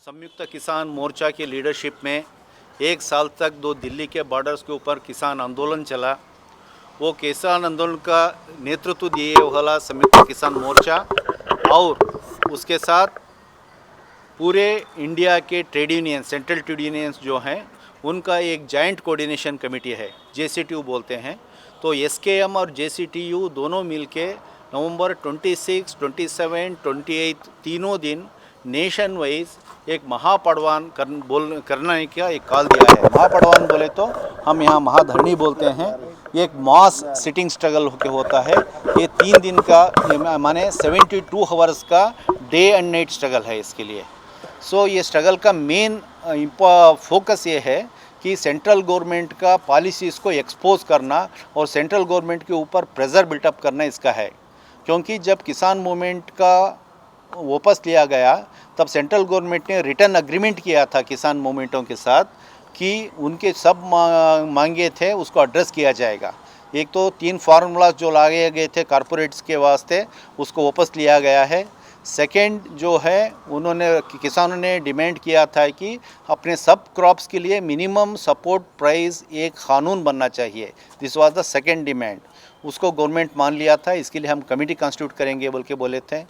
संयुक्त किसान मोर्चा की लीडरशिप में एक साल तक दो दिल्ली के बॉर्डर्स के ऊपर किसान आंदोलन चला। वो किसान आंदोलन का नेतृत्व दिए वाला संयुक्त किसान मोर्चा और उसके साथ पूरे इंडिया के trade union, central trade unions जो हैं, उनका एक जॉइंट कोऑर्डिनेशन कमेटी है, जेसीटीयू बोलते हैं। तो एसकेएम और जेसीटीयू दोनों मिलके नवंबर 26, 27, 28 तीनों दिन नेशन वाइज एक महापड़वान करने का एक कॉल दिया है। महापड़वान बोले तो हम यहाँ महाधरनी बोलते हैं। एक मॉस सिटिंग स्ट्रगल होता है। ये 3 दिन का माने 72 आवर्स का डे एंड नाइट स्ट्रगल है इसके लिए। सो ये स्ट्रगल का मेन फोकस ये है कि सेंट्रल गवर्नमेंट का पॉलिसीज़ को एक्सपोज करना और सेंट्रल गवर्नमेंट के ऊपर प्रेशर बिल्टअप करना इसका है। क्योंकि जब किसान मूवमेंट का वापस लिया गया तब सेंट्रल गवर्नमेंट ने रिटर्न अग्रीमेंट किया था किसान मूवमेंटों के साथ कि उनके सब मांगे थे उसको एड्रेस किया जाएगा। एक तो 3 फार्मूलाज जो लाए गए थे कॉरपोरेट्स के वास्ते उसको वापस लिया गया है। सेकेंड जो है किसानों ने डिमांड किया था कि अपने सब क्रॉप्स के लिए मिनिमम सपोर्ट प्राइस एक कानून बनना चाहिए। This was the second demand. उसको गवर्नमेंट मान लिया था। इसके लिए हम कमेटी कॉन्स्टिट्यूट करेंगे बोल के बोले थे।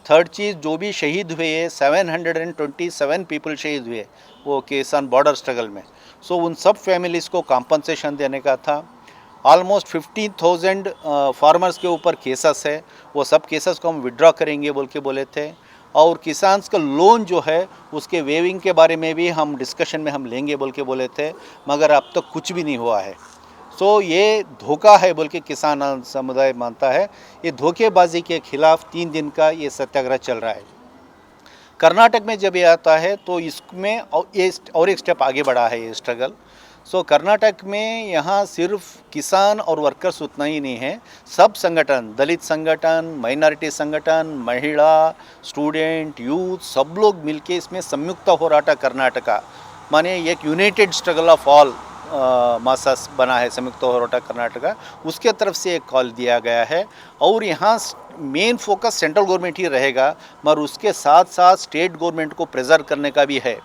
थर्ड चीज़, जो भी शहीद हुए 727 पीपल शहीद हुए वो किसान बॉर्डर स्ट्रगल में, सो उन सब फैमिलीज़ को कॉम्पनसेशन देने का था। ऑलमोस्ट 50,000 फार्मर्स के ऊपर केसेस है, वो सब केसेस को हम विड्रॉ करेंगे बोल के बोले थे। और किसान्स का लोन जो है उसके वेविंग के बारे में भी हम डिस्कशन में हम लेंगे बोल के बोले थे, मगर अब तक कुछ भी नहीं हुआ है। सो ये धोखा है बोल के किसान समुदाय मानता है। ये धोखेबाजी के खिलाफ 3 दिन का ये सत्याग्रह चल रहा है। कर्नाटक में जब ये आता है तो इसमें और एक स्टेप आगे बढ़ा है ये स्ट्रगल। सो कर्नाटक में यहाँ सिर्फ किसान और वर्कर्स उतना ही नहीं है, सब संगठन, दलित संगठन, माइनॉरिटी संगठन, महिला, स्टूडेंट, यूथ, सब लोग मिलके इसमें संयुक्त होराटा कर्नाटका माने एक United struggle of all MASS बना है संयुक्त होराटा कर्नाटका। उसके तरफ से एक कॉल दिया गया है और यहाँ मेन फोकस सेंट्रल गवर्नमेंट ही रहेगा, मगर उसके साथ साथ स्टेट गवर्नमेंट को प्रेजर करने का भी है।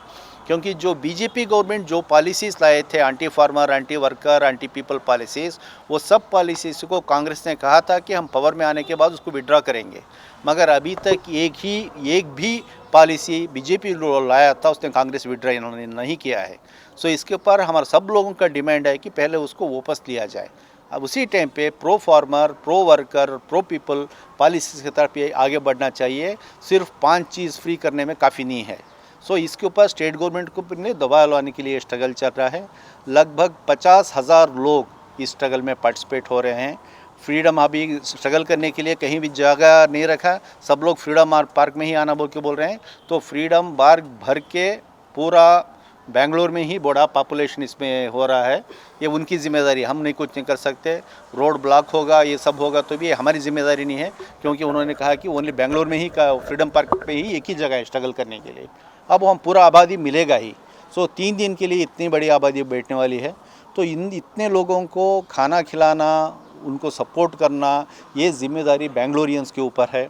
क्योंकि जो बीजेपी गवर्नमेंट जो पॉलिसीज़ लाए थे, anti farmer, anti worker, anti people policies, वो सब पॉलिसीज़ को कांग्रेस ने कहा था कि हम पावर में आने के बाद उसको विड्रॉ करेंगे, मगर अभी तक एक भी पॉलिसी बीजेपी लाया था उसने कांग्रेस विड्रॉ इन्होंने नहीं किया है। सो इसके ऊपर हमारा सब लोगों का डिमांड है कि पहले उसको वापस लिया जाए। अब उसी टाइम पे pro farmer, pro worker, pro people policies की तरफ ये आगे बढ़ना चाहिए। सिर्फ 5 चीज़ फ्री करने में काफ़ी नहीं है। सो इसके ऊपर स्टेट गवर्नमेंट को ने दबाव लाने के लिए स्ट्रगल चल रहा है। लगभग 50,000 लोग इस स्ट्रगल में पार्टिसिपेट हो रहे हैं। फ्रीडम अभी स्ट्रगल करने के लिए कहीं भी जगह नहीं रखा, सब लोग फ्रीडम पार्क में ही आना बोल के बोल रहे हैं। तो फ्रीडम पार्क भर के पूरा बेंगलोर में ही बड़ा पॉपुलेशन इसमें हो रहा है। ये उनकी जिम्मेदारी, हम नहीं कुछ नहीं कर सकते। रोड ब्लॉक होगा, ये सब होगा तो भी हमारी जिम्मेदारी नहीं है, क्योंकि उन्होंने कहा कि ओनली बेंगलोर में ही का फ्रीडम पार्क पे ही एक ही जगह है स्ट्रगल करने के लिए। अब हम पूरा आबादी मिलेगा ही। सो 3 दिन के लिए इतनी बड़ी आबादी बैठने वाली है, तो इतने लोगों को खाना खिलाना, उनको सपोर्ट करना, ये जिम्मेदारी बेंगलोरियंस के ऊपर है।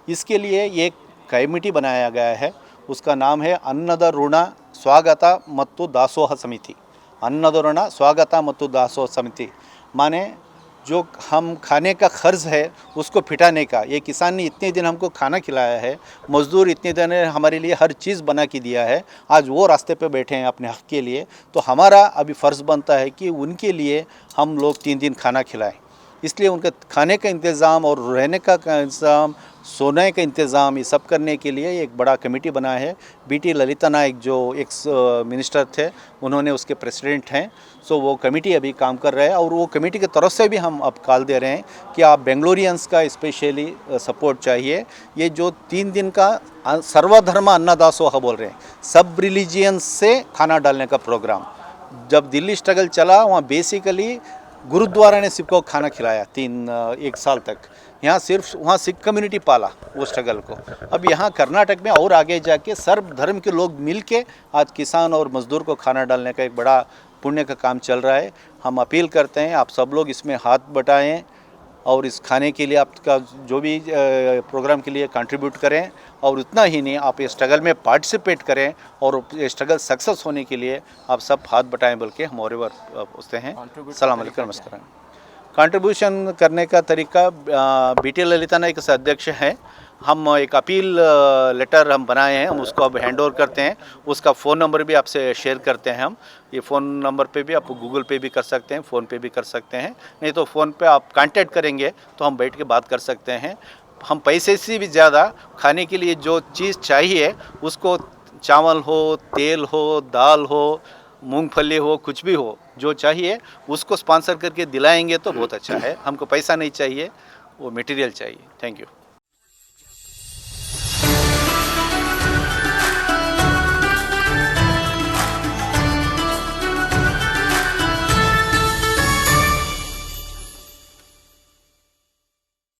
इसके लिए एक कमेटी बनाया गया है, उसका नाम है अन्नद ऋण स्वागत मत्तु दासोह समिति। अन्नद ऋण स्वागत मत्तु दासोह समिति माने जो हम खाने का खर्च है उसको फिटाने का। ये किसान ने इतने दिन हमको खाना खिलाया है, मज़दूर इतने दिन हमारे लिए हर चीज़ बना के दिया है, आज वो रास्ते पे बैठे हैं अपने हक़ के लिए। तो हमारा अभी फ़र्ज़ बनता है कि उनके लिए हम लोग 3 दिन खाना खिलाएं। इसलिए उनके खाने का इंतज़ाम और रहने का इंतज़ाम, सोने का इंतज़ाम, ये सब करने के लिए एक बड़ा कमेटी बना है। बीटी ललिता नायक जो एक्स मिनिस्टर थे, उन्होंने उसके प्रेसिडेंट हैं। सो वो कमेटी अभी काम कर रहा है और वो कमेटी की तरफ से भी हम अब कॉल दे रहे हैं कि आप बेंगलोरियंस का स्पेशली सपोर्ट चाहिए। ये जो 3 दिन का सर्वधर्म अन्नदासोह बोल रहे हैं, सब रिलीजियंस से खाना डालने का प्रोग्राम। जब दिल्ली स्ट्रगल चला वहाँ बेसिकली गुरुद्वारा ने सबको खाना खिलाया 1 साल तक। यहाँ सिर्फ वहाँ सिख कम्युनिटी पाला वो स्ट्रगल को। अब यहाँ कर्नाटक में और आगे जाके सर्व धर्म के लोग मिलके आज किसान और मज़दूर को खाना डालने का एक बड़ा पुण्य का काम चल रहा है। हम अपील करते हैं आप सब लोग इसमें हाथ बटाएं, और इस खाने के लिए आपका जो भी प्रोग्राम के लिए कंट्रीब्यूट करें, और उतना ही नहीं आप ये स्ट्रगल में पार्टिसिपेट करें, और ये स्ट्रगल सक्सेस होने के लिए आप सब हाथ बटाएं बोल के हम और पूछते हैं। सलाम अलैकुम, नमस्कार। कंट्रीब्यूशन करने का तरीका, बीटी ललिता नायक के अध्यक्ष हैं, हम एक अपील लेटर हम बनाए हैं, हम उसको अब हैंड ओवर करते हैं। उसका फ़ोन नंबर भी आपसे शेयर करते हैं हम। ये फ़ोन नंबर पे भी आप गूगल पे भी कर सकते हैं, फ़ोन पे भी कर सकते हैं, नहीं तो फ़ोन पे आप कांटेक्ट करेंगे तो हम बैठ के बात कर सकते हैं। हम पैसे से भी ज़्यादा खाने के लिए जो चीज़ चाहिए उसको, चावल हो, तेल हो, दाल हो, मूंगफली हो, कुछ भी हो, जो चाहिए उसको स्पॉन्सर करके दिलाएंगे तो बहुत अच्छा है। हमको पैसा नहीं चाहिए, वो मटेरियल चाहिए। Thank you.